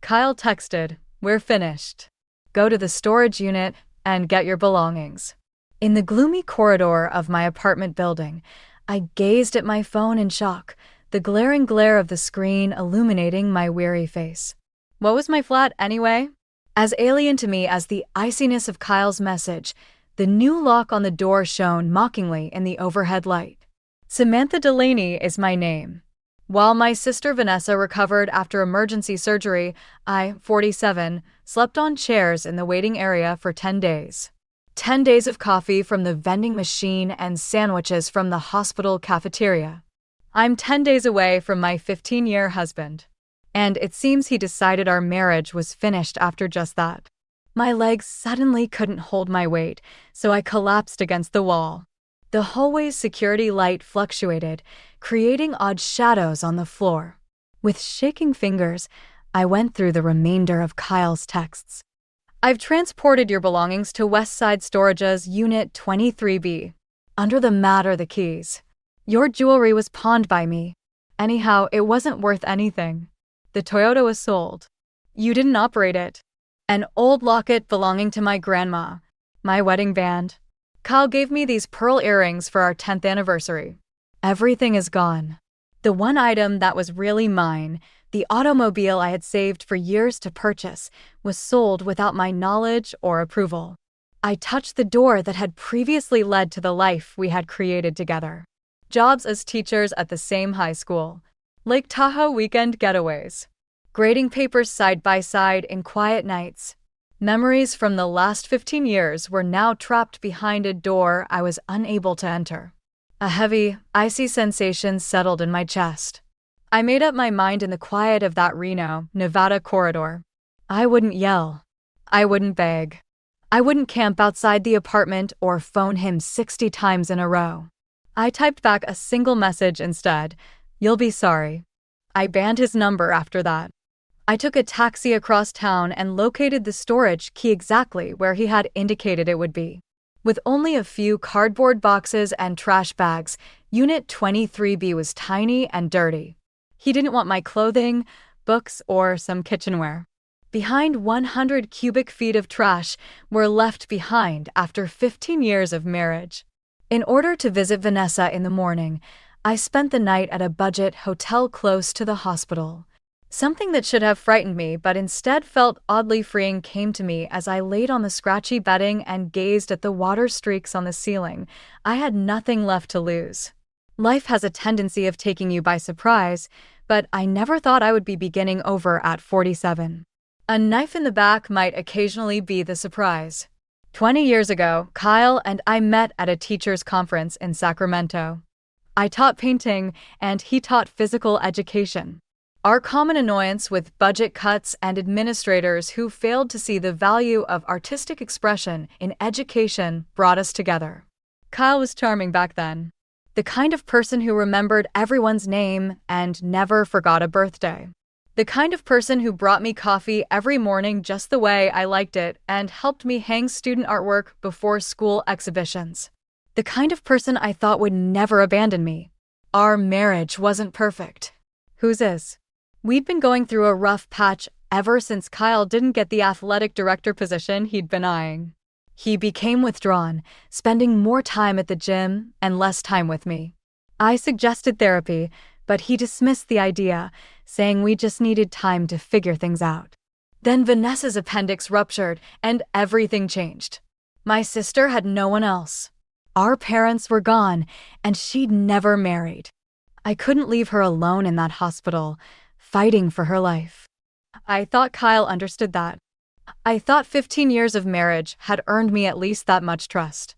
Kyle texted, "We're finished. Go to the storage unit and get your belongings." In the gloomy corridor of my apartment building, I gazed at my phone in shock, the glaring glare of the screen illuminating my weary face. What was my flat anyway? As alien to me as the iciness of Kyle's message, the new lock on the door shone mockingly in the overhead light. Samantha Delaney is my name. While my sister Vanessa recovered after emergency surgery, I, 47, slept on chairs in the waiting area for 10 days. 10 days of coffee from the vending machine and sandwiches from the hospital cafeteria. I'm 10 days away from my 15-year husband. And it seems he decided our marriage was finished after just that. My legs suddenly couldn't hold my weight, so I collapsed against the wall. The hallway's security light fluctuated, creating odd shadows on the floor. With shaking fingers, I went through the remainder of Kyle's texts. "I've transported your belongings to Westside Storage's Unit 23B. Under the mat are the keys. Your jewelry was pawned by me. Anyhow, it wasn't worth anything. The Toyota was sold. You didn't operate it. An old locket belonging to my grandma. My wedding band. Kyle gave me these pearl earrings for our 10th anniversary. Everything is gone. The one item that was really mine, the automobile I had saved for years to purchase, was sold without my knowledge or approval. I touched the door that had previously led to the life we had created together. Jobs as teachers at the same high school. Lake Tahoe weekend getaways. Grading papers side by side in quiet nights. Memories from the last 15 years were now trapped behind a door I was unable to enter. A heavy, icy sensation settled in my chest. I made up my mind in the quiet of that Reno, Nevada corridor. I wouldn't yell. I wouldn't beg. I wouldn't camp outside the apartment or phone him 60 times in a row. I typed back a single message instead. "You'll be sorry." I banned his number after that. I took a taxi across town and located the storage key exactly where he had indicated it would be. With only a few cardboard boxes and trash bags, Unit 23B was tiny and dirty. He didn't want my clothing, books, or some kitchenware. Behind 100 cubic feet of trash were left behind after 15 years of marriage. In order to visit Vanessa in the morning, I spent the night at a budget hotel close to the hospital. Something that should have frightened me but instead felt oddly freeing came to me as I laid on the scratchy bedding and gazed at the water streaks on the ceiling. I had nothing left to lose. Life has a tendency of taking you by surprise, but I never thought I would be beginning over at 47. A knife in the back might occasionally be the surprise. 20 years ago, Kyle and I met at a teachers' conference in Sacramento. I taught painting, and he taught physical education. Our common annoyance with budget cuts and administrators who failed to see the value of artistic expression in education brought us together. Kyle was charming back then. The kind of person who remembered everyone's name and never forgot a birthday. The kind of person who brought me coffee every morning just the way I liked it and helped me hang student artwork before school exhibitions. The kind of person I thought would never abandon me. Our marriage wasn't perfect. Whose is? We'd been going through a rough patch ever since Kyle didn't get the athletic director position he'd been eyeing. He became withdrawn, spending more time at the gym and less time with me. I suggested therapy, but he dismissed the idea, saying we just needed time to figure things out. Then Vanessa's appendix ruptured and everything changed. My sister had no one else. Our parents were gone, and she'd never married. I couldn't leave her alone in that hospital, fighting for her life. I thought Kyle understood that. I thought 15 years of marriage had earned me at least that much trust.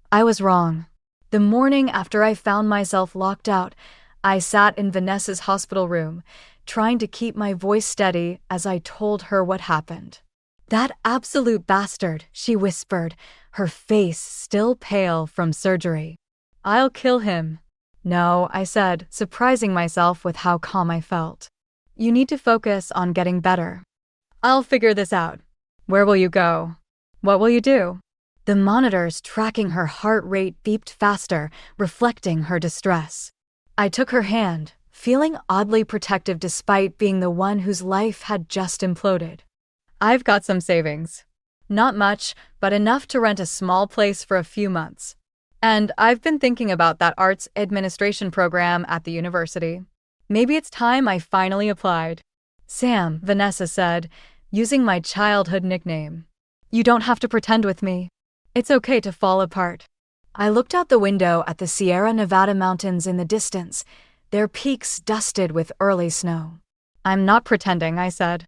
I was wrong. The morning after I found myself locked out, I sat in Vanessa's hospital room, trying to keep my voice steady as I told her what happened. "That absolute bastard," she whispered, her face still pale from surgery. "I'll kill him." "No," I said, surprising myself with how calm I felt. "You need to focus on getting better. I'll figure this out." "Where will you go? What will you do?" The monitors tracking her heart rate beeped faster, reflecting her distress. I took her hand, feeling oddly protective despite being the one whose life had just imploded. I've got some savings. Not much, but enough to rent a small place for a few months. And I've been thinking about that arts administration program at the university. Maybe it's time I finally applied. Sam, Vanessa said, using my childhood nickname. You don't have to pretend with me. It's okay to fall apart. I looked out the window at the Sierra Nevada mountains in the distance, their peaks dusted with early snow. I'm not pretending, I said.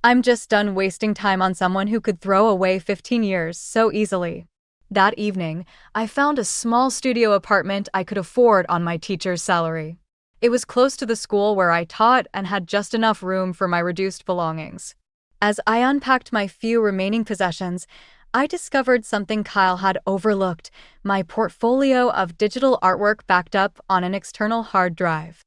I'm just done wasting time on someone who could throw away 15 years so easily. That evening, I found a small studio apartment I could afford on my teacher's salary. It was close to the school where I taught and had just enough room for my reduced belongings. As I unpacked my few remaining possessions, I discovered something Kyle had overlooked: my portfolio of digital artwork backed up on an external hard drive.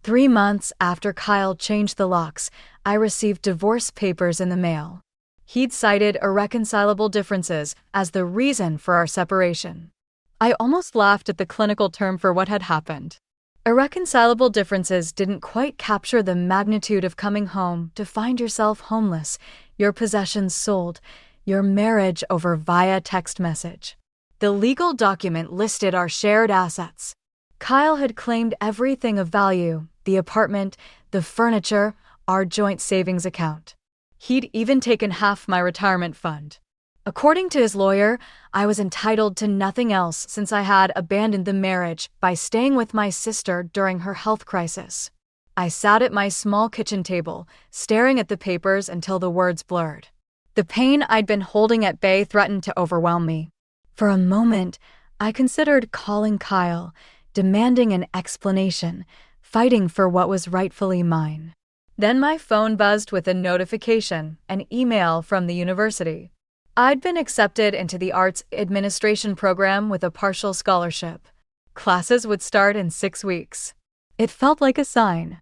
3 months after Kyle changed the locks, I received divorce papers in the mail. He'd cited irreconcilable differences as the reason for our separation. I almost laughed at the clinical term for what had happened. Irreconcilable differences didn't quite capture the magnitude of coming home to find yourself homeless, your possessions sold, your marriage over via text message. The legal document listed our shared assets. Kyle had claimed everything of value: the apartment, the furniture, our joint savings account. He'd even taken half my retirement fund. According to his lawyer, I was entitled to nothing else since I had abandoned the marriage by staying with my sister during her health crisis. I sat at my small kitchen table, staring at the papers until the words blurred. The pain I'd been holding at bay threatened to overwhelm me. For a moment, I considered calling Kyle, demanding an explanation, fighting for what was rightfully mine. Then my phone buzzed with a notification, an email from the university. I'd been accepted into the arts administration program with a partial scholarship. Classes would start in 6 weeks. It felt like a sign.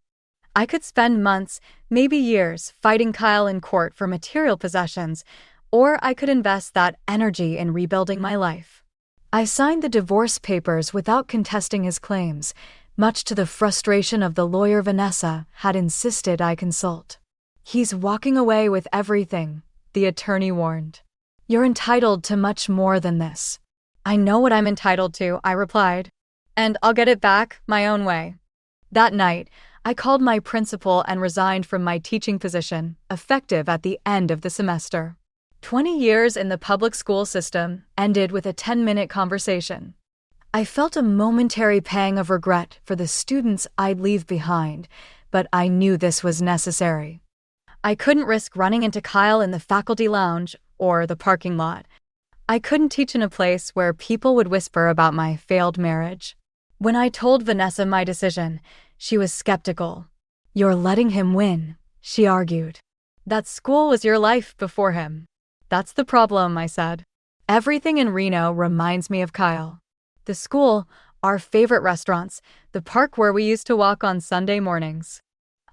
I could spend months, maybe years, fighting Kyle in court for material possessions, or I could invest that energy in rebuilding my life. I signed the divorce papers without contesting his claims, much to the frustration of the lawyer Vanessa had insisted I consult. He's walking away with everything, the attorney warned. You're entitled to much more than this. I know what I'm entitled to, I replied, and I'll get it back my own way. That night, I called my principal and resigned from my teaching position, effective at the end of the semester. 20 years in the public school system ended with a 10-minute conversation. I felt a momentary pang of regret for the students I'd leave behind, but I knew this was necessary. I couldn't risk running into Kyle in the faculty lounge or the parking lot. I couldn't teach in a place where people would whisper about my failed marriage. When I told Vanessa my decision, she was skeptical. You're letting him win, she argued. That school was your life before him. That's the problem, I said. Everything in Reno reminds me of Kyle. The school, our favorite restaurants, the park where we used to walk on Sunday mornings.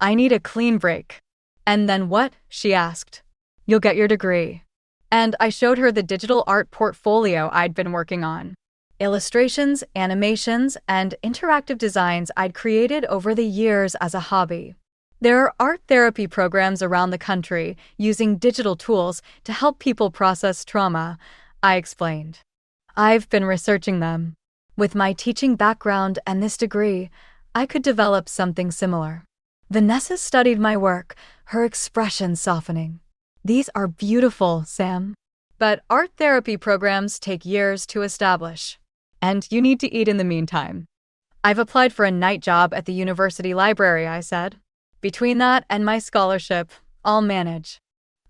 I need a clean break. And then what? She asked. You'll get your degree. And I showed her the digital art portfolio I'd been working on. Illustrations, animations, and interactive designs I'd created over the years as a hobby. There are art therapy programs around the country using digital tools to help people process trauma, I explained. I've been researching them. With my teaching background and this degree, I could develop something similar. Vanessa studied my work, her expression softening. These are beautiful, Sam. But art therapy programs take years to establish. And you need to eat in the meantime. I've applied for a night job at the university library, I said. Between that and my scholarship, I'll manage.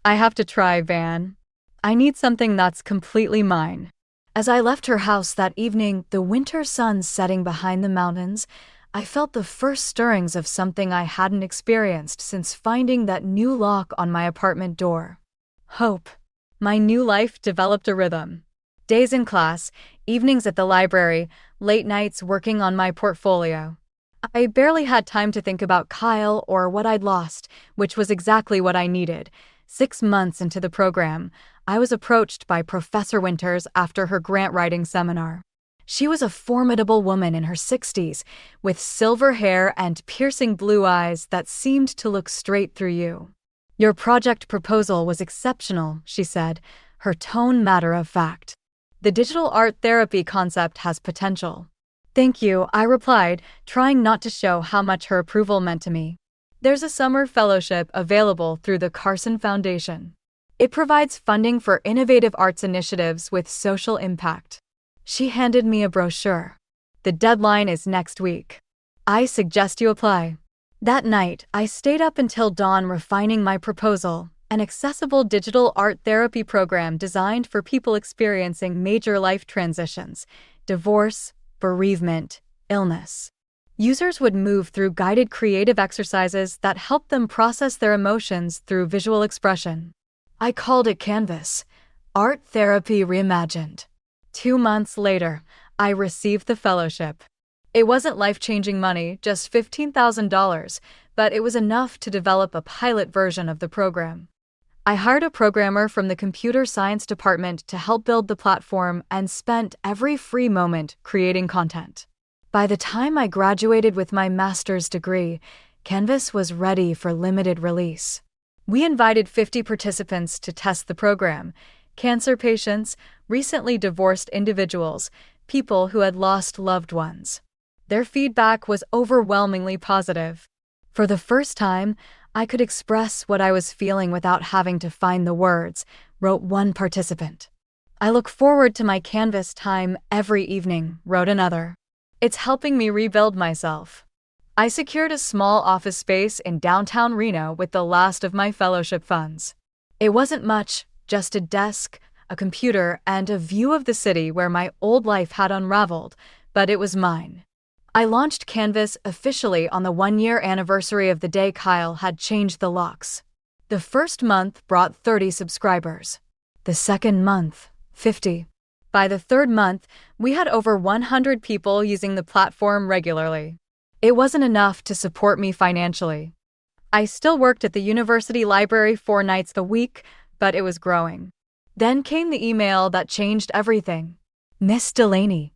I have to try, Van. I need something that's completely mine. As I left her house that evening, the winter sun setting behind the mountains, I felt the first stirrings of something I hadn't experienced since finding that new lock on my apartment door. Hope. My new life developed a rhythm. Days in class, evenings at the library, late nights working on my portfolio. I barely had time to think about Kyle or what I'd lost, which was exactly what I needed. 6 months into the program, I was approached by Professor Winters after her grant writing seminar. She was a formidable woman in her 60s, with silver hair and piercing blue eyes that seemed to look straight through you. "Your project proposal was exceptional," she said, her tone matter of fact. "The digital art therapy concept has potential." "Thank you," I replied, trying not to show how much her approval meant to me. "There's a summer fellowship available through the Carson Foundation. It provides funding for innovative arts initiatives with social impact." She handed me a brochure. "The deadline is next week. I suggest you apply." That night, I stayed up until dawn refining my proposal, an accessible digital art therapy program designed for people experiencing major life transitions, divorce, bereavement, illness. Users would move through guided creative exercises that helped them process their emotions through visual expression. I called it Canvas, Art Therapy Reimagined. 2 months later, I received the fellowship. It wasn't life-changing money, just $15,000, but it was enough to develop a pilot version of the program. I hired a programmer from the computer science department to help build the platform and spent every free moment creating content. By the time I graduated with my master's degree, Canvas was ready for limited release. We invited 50 participants to test the program: cancer patients, recently divorced individuals, people who had lost loved ones. Their feedback was overwhelmingly positive. "For the first time, I could express what I was feeling without having to find the words," wrote one participant. "I look forward to my Canvas time every evening," wrote another. "It's helping me rebuild myself." I secured a small office space in downtown Reno with the last of my fellowship funds. It wasn't much, just a desk, a computer, and a view of the city where my old life had unraveled, but it was mine. I launched Canvas officially on the 1-year anniversary of the day Kyle had changed the locks. The first month brought 30 subscribers. The second month, 50. By the third month, we had over 100 people using the platform regularly. It wasn't enough to support me financially. I still worked at the university library 4 nights a week, but it was growing. Then came the email that changed everything. "Miss Delaney,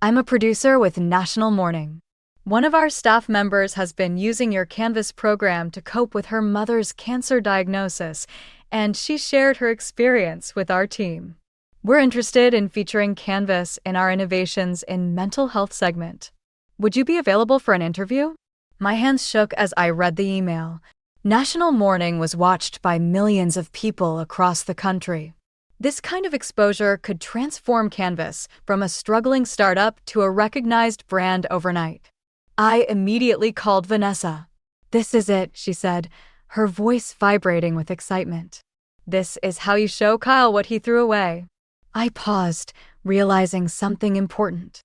I'm a producer with National Morning. One of our staff members has been using your Canvas program to cope with her mother's cancer diagnosis, and she shared her experience with our team. We're interested in featuring Canvas in our Innovations in Mental Health segment. Would you be available for an interview?" My hands shook as I read the email. National Morning was watched by millions of people across the country. This kind of exposure could transform Canvas from a struggling startup to a recognized brand overnight. I immediately called Vanessa. "This is it," she said, her voice vibrating with excitement. "This is how you show Kyle what he threw away." I paused, realizing something important.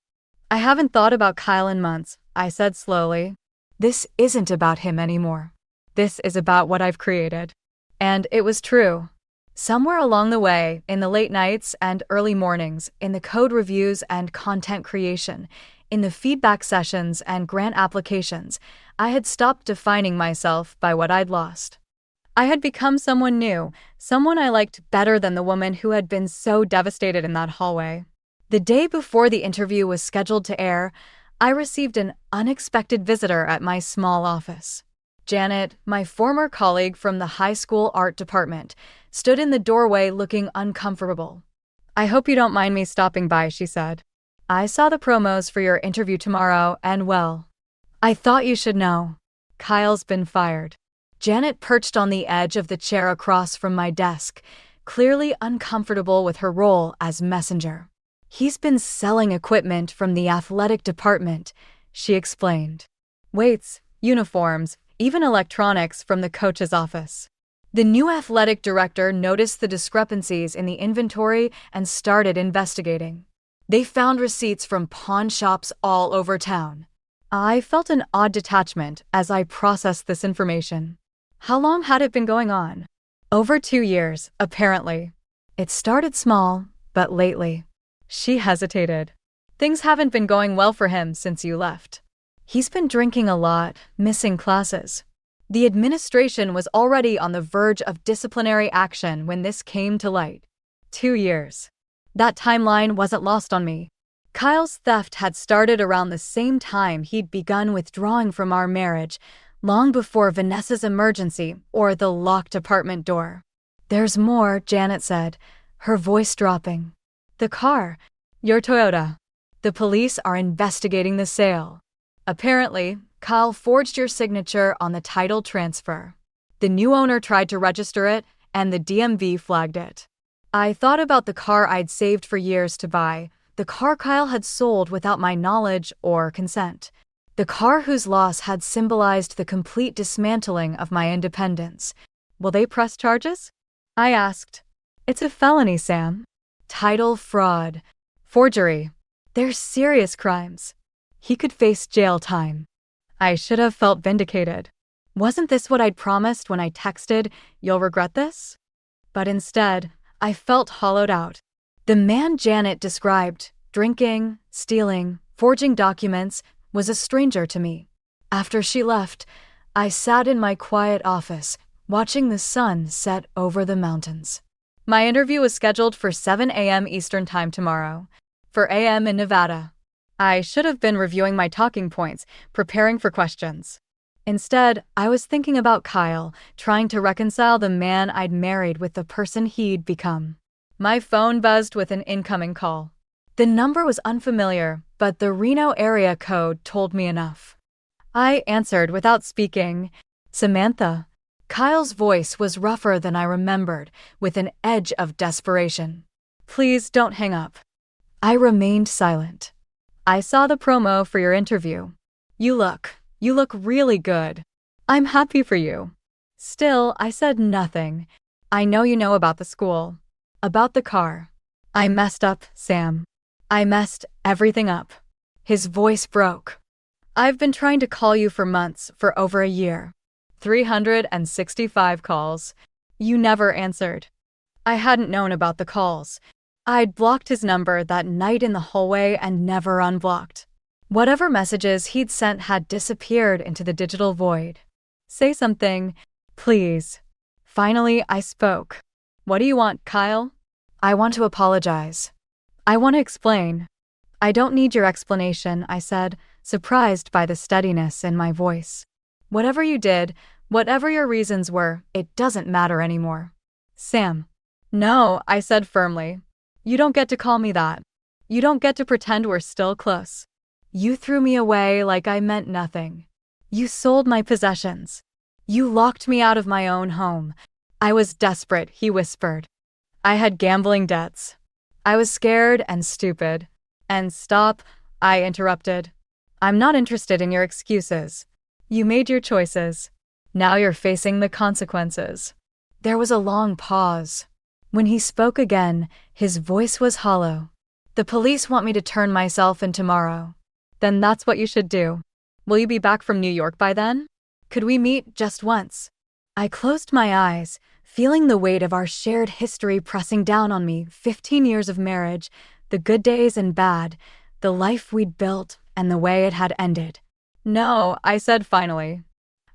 "I haven't thought about Kyle in months," I said slowly. "This isn't about him anymore. This is about what I've created." And it was true. Somewhere along the way, in the late nights and early mornings, in the code reviews and content creation, in the feedback sessions and grant applications, I had stopped defining myself by what I'd lost. I had become someone new, someone I liked better than the woman who had been so devastated in that hallway. The day before the interview was scheduled to air, I received an unexpected visitor at my small office. Janet, my former colleague from the high school art department, stood in the doorway looking uncomfortable. "I hope you don't mind me stopping by," she said. "I saw the promos for your interview tomorrow, and well, I thought you should know. Kyle's been fired." Janet perched on the edge of the chair across from my desk, clearly uncomfortable with her role as messenger. "He's been selling equipment from the athletic department," she explained. "Weights, uniforms, even electronics from the coach's office." The new athletic director noticed the discrepancies in the inventory and started investigating. They found receipts from pawn shops all over town. I felt an odd detachment as I processed this information. How long had it been going on? Over 2 years, apparently. It started small, but lately. She hesitated. "Things haven't been going well for him since you left. He's been drinking a lot, missing classes." The administration was already on the verge of disciplinary action when this came to light. 2 years. That timeline wasn't lost on me. Kyle's theft had started around the same time he'd begun withdrawing from our marriage, long before Vanessa's emergency or the locked apartment door. "There's more," Janet said, her voice dropping. "The car. Your Toyota. The police are investigating the sale. Apparently, Kyle forged your signature on the title transfer. The new owner tried to register it, and the DMV flagged it." I thought about the car I'd saved for years to buy, the car Kyle had sold without my knowledge or consent, the car whose loss had symbolized the complete dismantling of my independence. "Will they press charges?" I asked. "It's a felony, Sam. Title fraud. Forgery. They're serious crimes. He could face jail time." I should have felt vindicated. Wasn't this what I'd promised when I texted, "You'll regret this"? But instead, I felt hollowed out. The man Janet described, drinking, stealing, forging documents, was a stranger to me. After she left, I sat in my quiet office, watching the sun set over the mountains. My interview was scheduled for 7 a.m. Eastern Time tomorrow, 4 a.m. in Nevada. I should have been reviewing my talking points, preparing for questions. Instead, I was thinking about Kyle, trying to reconcile the man I'd married with the person he'd become. My phone buzzed with an incoming call. The number was unfamiliar, but the Reno area code told me enough. I answered without speaking. "Samantha." Kyle's voice was rougher than I remembered, with an edge of desperation. "Please don't hang up." I remained silent. "I saw the promo for your interview. You look really good. I'm happy for you." Still, I said nothing. "I know you know about the school. About the car. I messed up, Sam. I messed everything up." His voice broke. "I've been trying to call you for months, for over a year. 365 calls. You never answered." I hadn't known about the calls. I'd blocked his number that night in the hallway and never unblocked. Whatever messages he'd sent had disappeared into the digital void. "Say something, please." Finally, I spoke. "What do you want, Kyle?" "I want to apologize. I want to explain." "I don't need your explanation," I said, surprised by the steadiness in my voice. "Whatever you did, whatever your reasons were, it doesn't matter anymore." "Sam." "No," I said firmly. "You don't get to call me that. You don't get to pretend we're still close. You threw me away like I meant nothing. You sold my possessions. You locked me out of my own home. I was desperate," he whispered. "I had gambling debts. I was scared and stupid." "And stop," I interrupted. "I'm not interested in your excuses. You made your choices. Now you're facing the consequences." There was a long pause. When he spoke again, his voice was hollow. "The police want me to turn myself in tomorrow." "Then that's what you should do. Will you be back from New York by then? Could we meet just once?" I closed my eyes, feeling the weight of our shared history pressing down on me. 15 years of marriage, the good days and bad, the life we'd built, and the way it had ended. "No," I said finally.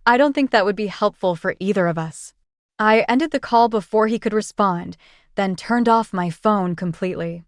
"I don't think that would be helpful for either of us." I ended the call before he could respond, then turned off my phone completely.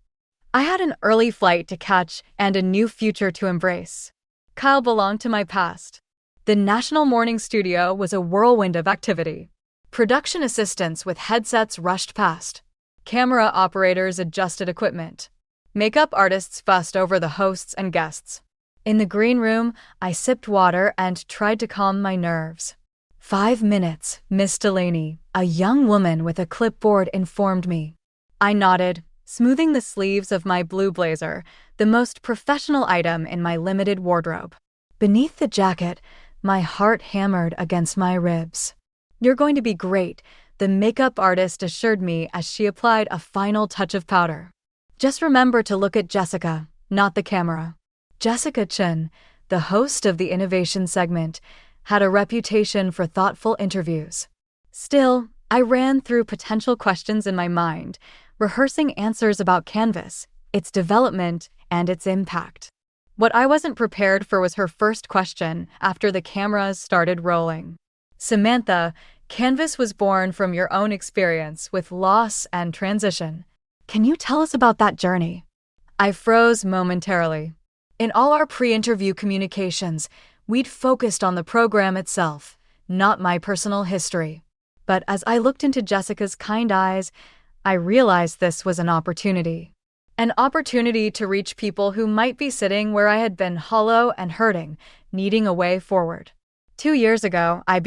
I had an early flight to catch and a new future to embrace. Kyle belonged to my past. The National Morning Studio was a whirlwind of activity. Production assistants with headsets rushed past. Camera operators adjusted equipment. Makeup artists fussed over the hosts and guests. In the green room, I sipped water and tried to calm my nerves. 5 minutes, Miss Delaney, a young woman with a clipboard, informed me. I nodded, smoothing the sleeves of my blue blazer, the most professional item in my limited wardrobe. Beneath the jacket, my heart hammered against my ribs. "You're going to be great," the makeup artist assured me as she applied a final touch of powder. "Just remember to look at Jessica, not the camera." Jessica Chen, the host of the innovation segment, had a reputation for thoughtful interviews. Still, I ran through potential questions in my mind, rehearsing answers about Canvas, its development, and its impact. What I wasn't prepared for was her first question after the cameras started rolling. "Samantha, Canvas was born from your own experience with loss and transition. Can you tell us about that journey?" I froze momentarily. In all our pre-interview communications, we'd focused on the program itself, not my personal history. But as I looked into Jessica's kind eyes, I realized this was an opportunity. An opportunity to reach people who might be sitting where I had been, hollow and hurting, needing a way forward. 2 years ago, I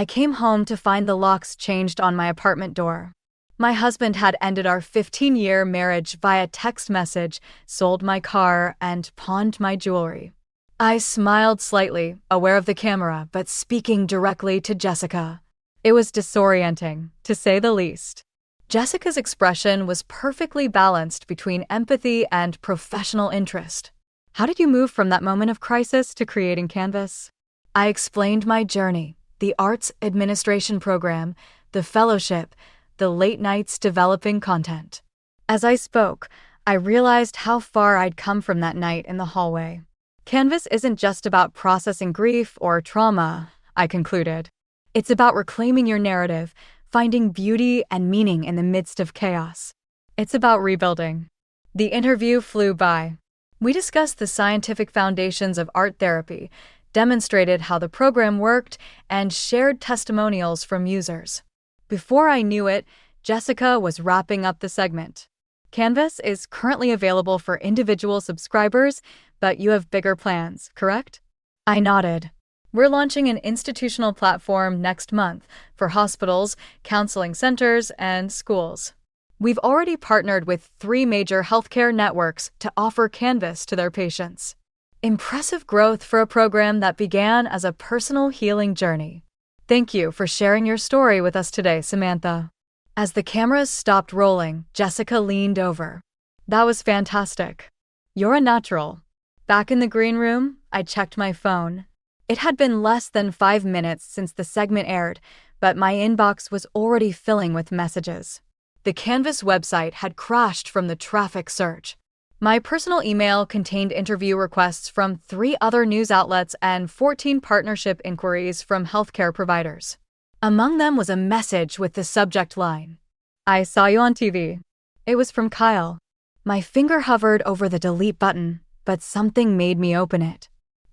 came home to find the locks changed on my apartment door. My husband had ended our 15-year marriage via text message, sold my car, and pawned my jewelry. I smiled slightly, aware of the camera, but speaking directly to Jessica. It was disorienting, to say the least. Jessica's expression was perfectly balanced between empathy and professional interest. How did you move from that moment of crisis to creating Canvas? I explained my journey, the arts administration program, the fellowship, the late nights developing content. As I spoke, I realized how far I'd come from that night in the hallway. Canvas isn't just about processing grief or trauma, I concluded. It's about reclaiming your narrative, finding beauty and meaning in the midst of chaos. It's about rebuilding. The interview flew by. We discussed the scientific foundations of art therapy, demonstrated how the program worked, and shared testimonials from users. Before I knew it, Jessica was wrapping up the segment. Canvas is currently available for individual subscribers, but you have bigger plans, correct? I nodded. We're launching an institutional platform next month for hospitals, counseling centers, and schools. We've already partnered with 3 major healthcare networks to offer Canvas to their patients. Impressive growth for a program that began as a personal healing journey. Thank you for sharing your story with us today, Samantha. As the cameras stopped rolling, Jessica leaned over. That was fantastic. You're a natural. Back in the green room, I checked my phone. It had been less than 5 minutes since the segment aired, but my inbox was already filling with messages. The Canvas website had crashed from the traffic surge. My personal email contained interview requests from 3 other news outlets and 14 partnership inquiries from healthcare providers. Among them was a message with the subject line, "I saw you on TV." It was from Kyle. My finger hovered over the delete button, but something made me open it.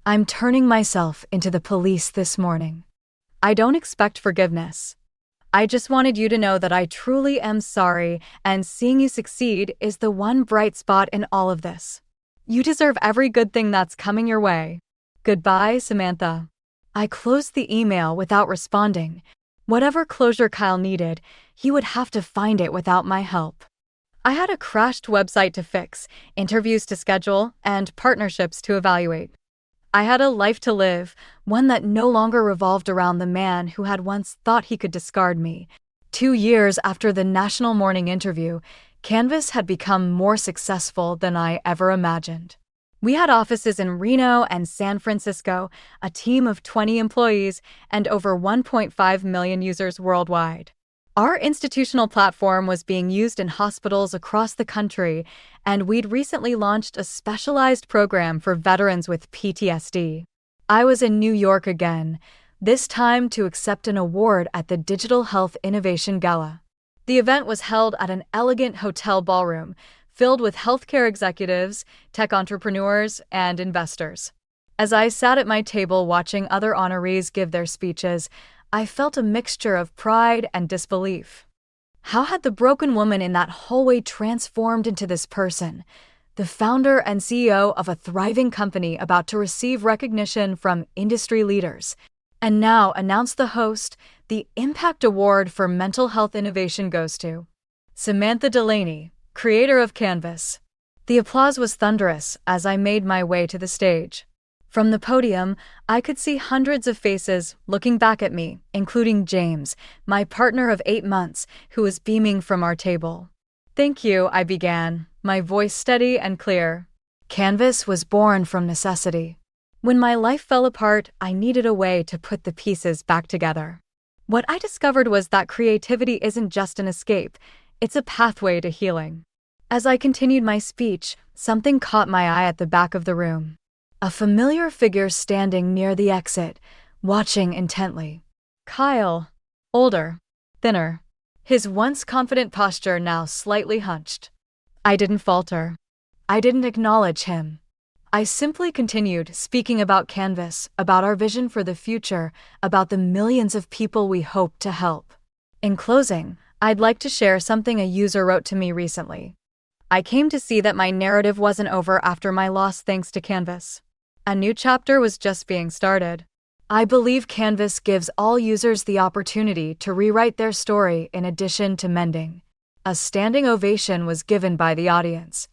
"I'm turning myself into the police this morning. I don't expect forgiveness. I just wanted you to know that I truly am sorry, and seeing you succeed is the one bright spot in all of this. You deserve every good thing that's coming your way. Goodbye, Samantha." I closed the email without responding. Whatever closure Kyle needed, he would have to find it without my help. I had a crashed website to fix, interviews to schedule, and partnerships to evaluate. I had a life to live, one that no longer revolved around the man who had once thought he could discard me. 2 years after the national morning interview, Canvas had become more successful than I ever imagined. We had offices in Reno and San Francisco, a team of 20 employees, and over 1.5 million users worldwide. Our institutional platform was being used in hospitals across the country, and we'd recently launched a specialized program for veterans with PTSD. I was in New York again, this time to accept an award at the Digital Health Innovation Gala. The event was held at an elegant hotel ballroom, filled with healthcare executives, tech entrepreneurs, and investors. As I sat at my table watching other honorees give their speeches, I felt a mixture of pride and disbelief. How had the broken woman in that hallway transformed into this person, the founder and CEO of a thriving company about to receive recognition from industry leaders, and now announce the host, the Impact Award for Mental Health Innovation goes to Samantha Delaney, creator of Canvas. The applause was thunderous as I made my way to the stage. From the podium, I could see hundreds of faces looking back at me, including James, my partner of 8 months, who was beaming from our table. "Thank you," I began, my voice steady and clear. Canvas was born from necessity. When my life fell apart, I needed a way to put the pieces back together. What I discovered was that creativity isn't just an escape, it's a pathway to healing. As I continued my speech, something caught my eye at the back of the room. A familiar figure standing near the exit, watching intently. Kyle. Older. Thinner. His once confident posture now slightly hunched. I didn't falter. I didn't acknowledge him. I simply continued speaking about Canvas, about our vision for the future, about the millions of people we hope to help. In closing, I'd like to share something a user wrote to me recently. I came to see that my narrative wasn't over after my loss thanks to Canvas. A new chapter was just being started. I believe Canvas gives all users the opportunity to rewrite their story in addition to mending. A standing ovation was given by the audience.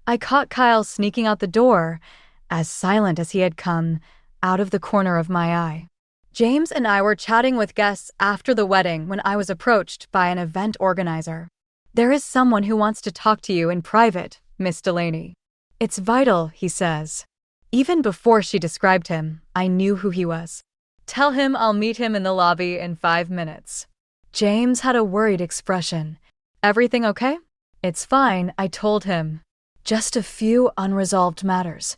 I caught Kyle sneaking out the door, as silent as he had come, out of the corner of my eye. James and I were chatting with guests after the wedding when I was approached by an event organizer. "There is someone who wants to talk to you in private, Miss Delaney." "It's vital," he says. Even before she described him, I knew who he was. "Tell him I'll meet him in the lobby in 5 minutes. James had a worried expression. "Everything okay?" "It's fine," I told him. "Just a few unresolved matters.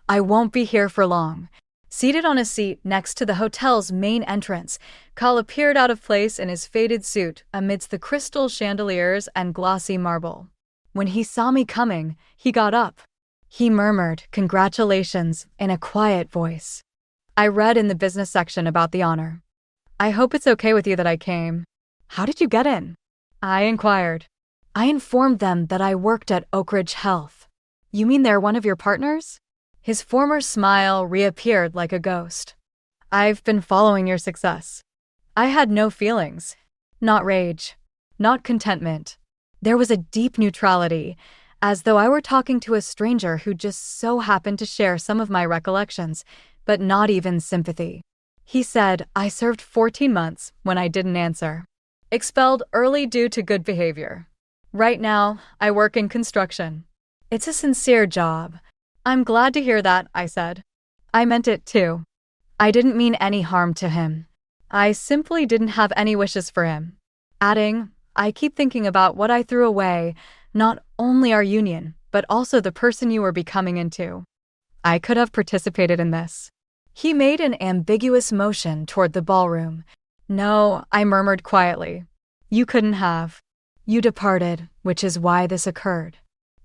I won't be here for long." Seated on a seat next to the hotel's main entrance, Kyle appeared out of place in his faded suit amidst the crystal chandeliers and glossy marble. When he saw me coming, he got up. He murmured, "Congratulations," in a quiet voice. I read in the business section about the honor. "I hope it's okay with you that I came." "How did you get in?" I inquired. I informed them that I worked at Oak Ridge Health. "You mean they're one of your partners?" His former smile reappeared like a ghost. "I've been following your success." I had no feelings. Not rage. Not contentment. There was a deep neutrality, as though I were talking to a stranger who just so happened to share some of my recollections, but not even sympathy. He said, "I served 14 months when I didn't answer. Expelled early due to good behavior. Right now, I work in construction. It's a sincere job." "I'm glad to hear that," I said. I meant it too. I didn't mean any harm to him. I simply didn't have any wishes for him. Adding, "I keep thinking about what I threw away, not only our union, but also the person you were becoming into. I could have participated in this." He made an ambiguous motion toward the ballroom. "No," I murmured quietly. "You couldn't have. You departed, which is why this occurred."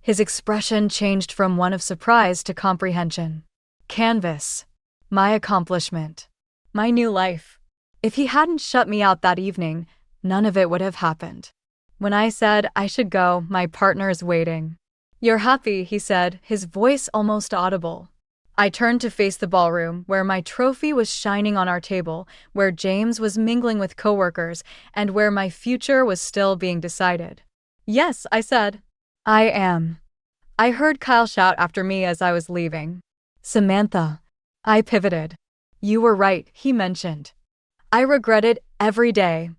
His expression changed from one of surprise to comprehension. Canvas. My accomplishment. My new life. If he hadn't shut me out that evening, none of it would have happened. When I said I should go, my partner's waiting. "You're happy," he said, his voice almost audible. I turned to face the ballroom, where my trophy was shining on our table, where James was mingling with coworkers, and where my future was still being decided. "Yes," I said. "I am." I heard Kyle shout after me as I was leaving. "Samantha." I pivoted. "You were right," he mentioned. I regretted every day.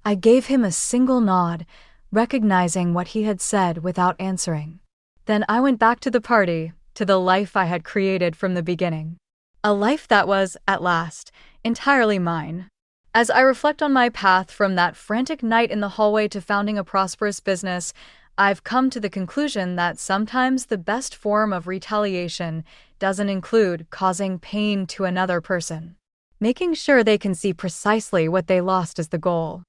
I gave him a single nod, recognizing what he had said without answering. Then I went back to the party, to the life I had created from the beginning. A life that was, at last, entirely mine. As I reflect on my path from that frantic night in the hallway to founding a prosperous business, I've come to the conclusion that sometimes the best form of retaliation doesn't include causing pain to another person. Making sure they can see precisely what they lost is the goal.